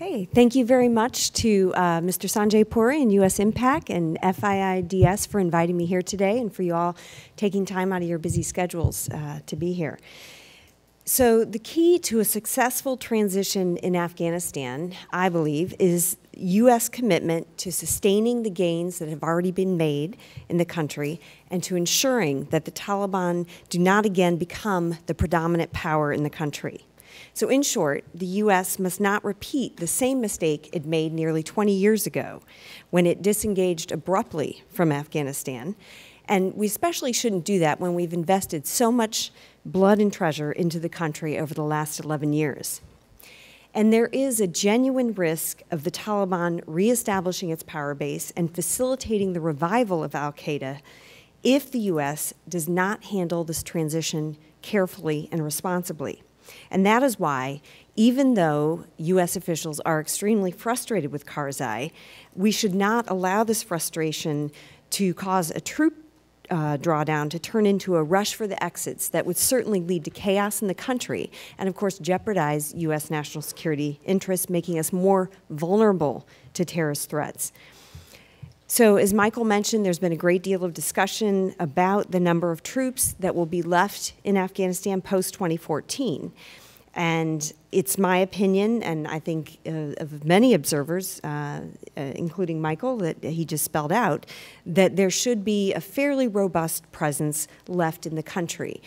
Okay, thank you very much to Mr. Sanjay Puri and USINPAC and FIIDS for inviting me here today and for you all taking time out of your busy schedules to be here. So the key to a successful transition in Afghanistan, I believe, is U.S. commitment to sustaining the gains that have already been made in the country and to ensuring that the Taliban do not again become the predominant power in the country. So in short, the U.S. must not repeat the same mistake it made nearly 20 years ago when it disengaged abruptly from Afghanistan. And we especially shouldn't do that when we've invested so much blood and treasure into the country over the last 11 years. And there is a genuine risk of the Taliban reestablishing its power base and facilitating the revival of al-Qaeda if the U.S. does not handle this transition carefully and responsibly. And that is why, even though U.S. officials are extremely frustrated with Karzai, we should not allow this frustration to cause a troop drawdown to turn into a rush for the exits that would certainly lead to chaos in the country and, of course, jeopardize U.S. national security interests, making us more vulnerable to terrorist threats. So as Michael mentioned, there's been a great deal of discussion about the number of troops that will be left in Afghanistan post-2014. And it's my opinion, and I think of many observers, including Michael, that he just spelled out, that there should be a fairly robust presence left in the country.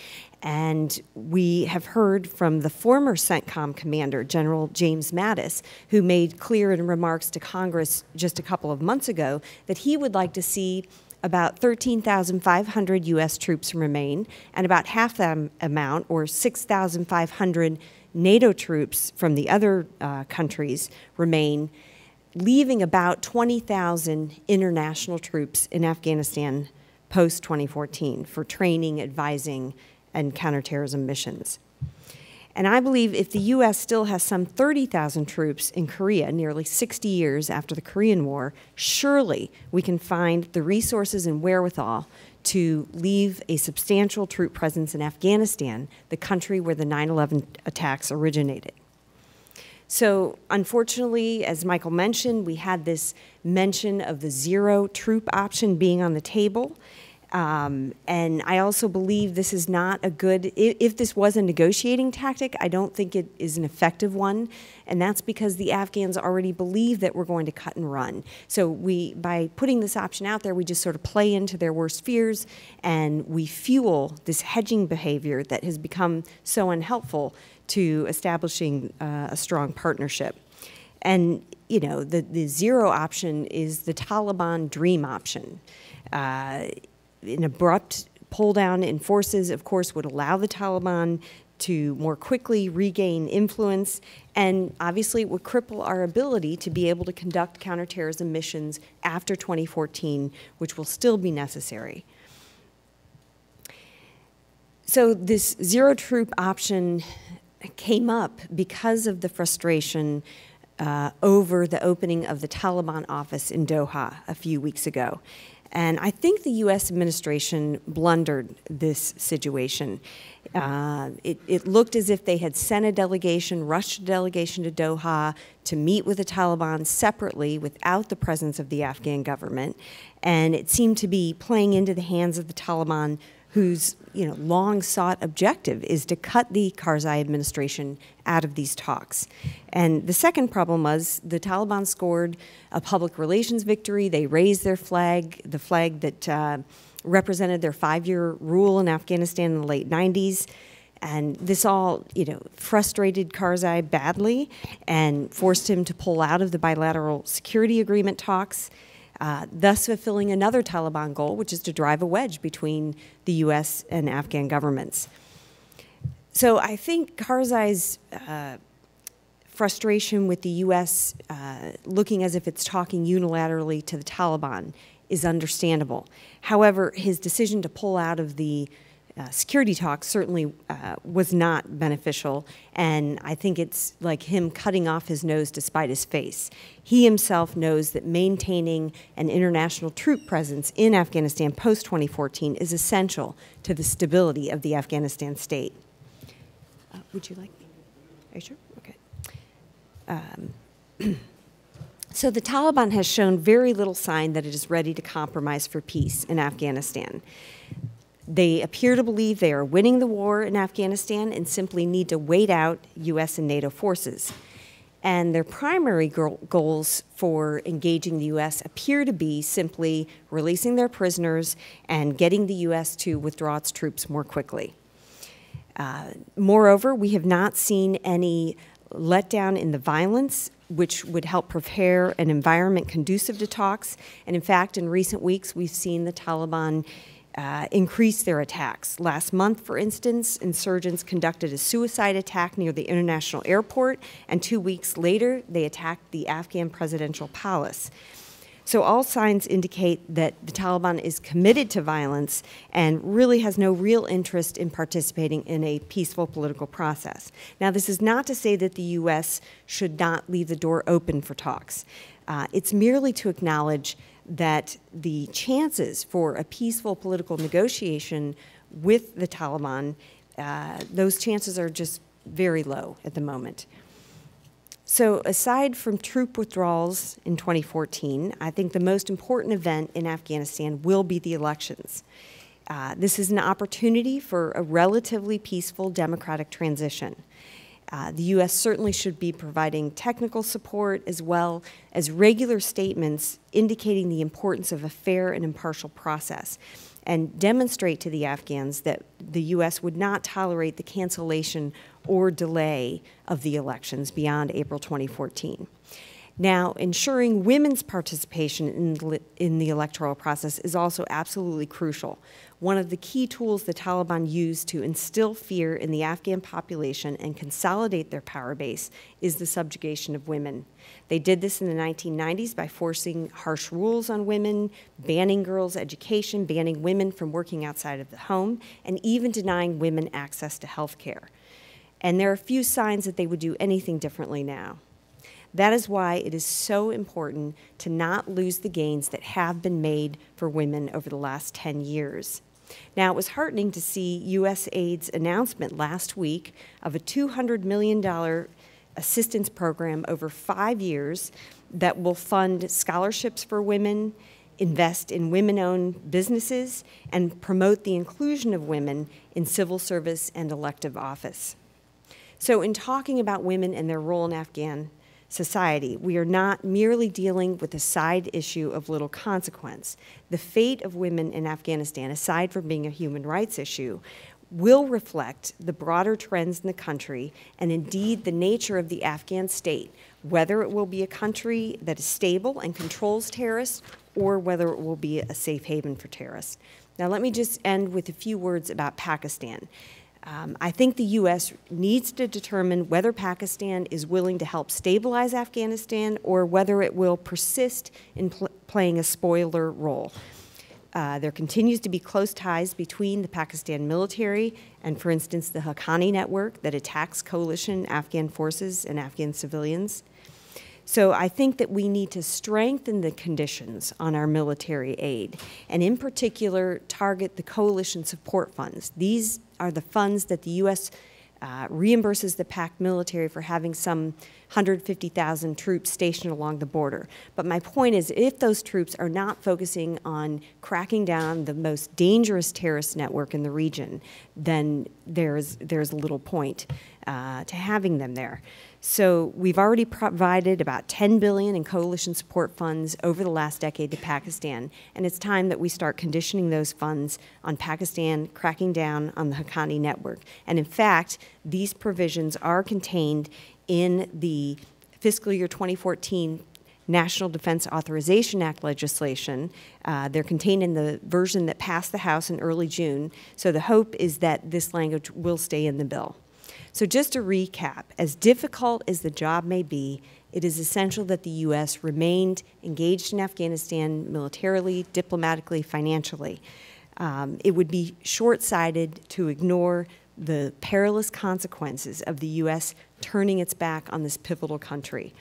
And we have heard from the former CENTCOM commander, General James Mattis, who made clear in remarks to Congress just a couple of months ago that he would like to see about 13,500 U.S. troops remain, and about half that amount, or 6,500 NATO troops from the other countries, remain, leaving about 20,000 international troops in Afghanistan post-2014 for training, advising, and counterterrorism missions. And I believe if the U.S. still has some 30,000 troops in Korea, nearly 60 years after the Korean War, surely we can find the resources and wherewithal to leave a substantial troop presence in Afghanistan, the country where the 9/11 attacks originated. So unfortunately, as Michael mentioned, we had this mention of the zero troop option being on the table. And I also believe this is not a good, if this was a negotiating tactic, I don't think it is an effective one. And that's because the Afghans already believe that we're going to cut and run. So by putting this option out there, we just sort of play into their worst fears and we fuel this hedging behavior that has become so unhelpful to establishing a strong partnership. And, you know, the zero option is the Taliban dream option. An abrupt pull-down in forces, of course, would allow the Taliban to more quickly regain influence, and obviously it would cripple our ability to be able to conduct counterterrorism missions after 2014, which will still be necessary. So this zero-troop option came up because of the frustration over the opening of the Taliban office in Doha a few weeks ago. And I think the U.S. administration blundered this situation. It looked as if they had sent a delegation, rushed a delegation to Doha to meet with the Taliban separately without the presence of the Afghan government. And it seemed to be playing into the hands of the Taliban, whose long-sought objective is to cut the Karzai administration out of these talks. And the second problem was the Taliban scored a public relations victory. They raised their flag, the flag that represented their 5-year rule in Afghanistan in the late 90s. And this all, frustrated Karzai badly and forced him to pull out of the bilateral security agreement talks, thus fulfilling another Taliban goal, which is to drive a wedge between the U.S. and Afghan governments. So I think Karzai's frustration with the U.S. Looking as if it's talking unilaterally to the Taliban is understandable. However, his decision to pull out of the security talks certainly was not beneficial, and I think it's like him cutting off his nose to spite his face. He himself knows that maintaining an international troop presence in Afghanistan post-2014 is essential to the stability of the Afghanistan state. Would you like me? Are you sure? Okay. So the Taliban has shown very little sign that it is ready to compromise for peace in Afghanistan. They appear to believe they are winning the war in Afghanistan and simply need to wait out U.S. and NATO forces. And their primary goals for engaging the U.S. appear to be simply releasing their prisoners and getting the U.S. to withdraw its troops more quickly. Moreover, we have not seen any letdown in the violence, which would help prepare an environment conducive to talks. And in fact, in recent weeks, we've seen the Taliban increase their attacks. Last month, for instance, insurgents conducted a suicide attack near the international airport, and 2 weeks later, they attacked the Afghan presidential palace. So all signs indicate that the Taliban is committed to violence and really has no real interest in participating in a peaceful political process. Now, this is not to say that the U.S. should not leave the door open for talks. It's merely to acknowledge that the chances for a peaceful political negotiation with the Taliban, those chances are just very low at the moment. So aside from troop withdrawals in 2014, I think the most important event in Afghanistan will be the elections. This is an opportunity for a relatively peaceful democratic transition. The U.S. certainly should be providing technical support as well as regular statements indicating the importance of a fair and impartial process, and demonstrate to the Afghans that the U.S. would not tolerate the cancellation or delay of the elections beyond April 2014. Now, ensuring women's participation in the electoral process is also absolutely crucial. One of the key tools the Taliban use to instill fear in the Afghan population and consolidate their power base is the subjugation of women. They did this in the 1990s by forcing harsh rules on women, banning girls' education, banning women from working outside of the home, and even denying women access to health care. And there are few signs that they would do anything differently now. That is why it is so important to not lose the gains that have been made for women over the last 10 years. Now, it was heartening to see USAID's announcement last week of a $200 million assistance program over 5 years that will fund scholarships for women, invest in women-owned businesses, and promote the inclusion of women in civil service and elective office. So in talking about women and their role in Afghan society, we are not merely dealing with a side issue of little consequence. The fate of women in Afghanistan, aside from being a human rights issue, will reflect the broader trends in the country and indeed the nature of the Afghan state, whether it will be a country that is stable and controls terrorists or whether it will be a safe haven for terrorists. Now, let me just end with a few words about Pakistan. I think the U.S. needs to determine whether Pakistan is willing to help stabilize Afghanistan or whether it will persist in playing a spoiler role. There continues to be close ties between the Pakistan military and, for instance, the Haqqani network that attacks coalition Afghan forces and Afghan civilians. So I think that we need to strengthen the conditions on our military aid, and in particular, target the coalition support funds. These are the funds that the U.S. Reimburses the PAC military for having some 150,000 troops stationed along the border. But my point is, if those troops are not focusing on cracking down the most dangerous terrorist network in the region, then there's little point to having them there. So we've already provided about $10 billion in coalition support funds over the last decade to Pakistan, and it's time that we start conditioning those funds on Pakistan cracking down on the Haqqani network. And in fact, these provisions are contained in the fiscal year 2014 National Defense Authorization Act legislation. They're contained in the version that passed the House in early June, so the hope is that this language will stay in the bill. So just to recap, as difficult as the job may be, it is essential that the U.S. remained engaged in Afghanistan militarily, diplomatically, financially. It would be short-sighted to ignore the perilous consequences of the U.S. turning its back on this pivotal country.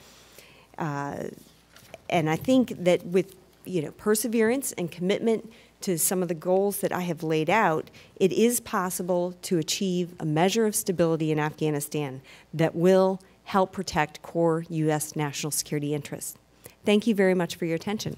And I think that with perseverance and commitment to some of the goals that I have laid out, it is possible to achieve a measure of stability in Afghanistan that will help protect core U.S. national security interests. Thank you very much for your attention.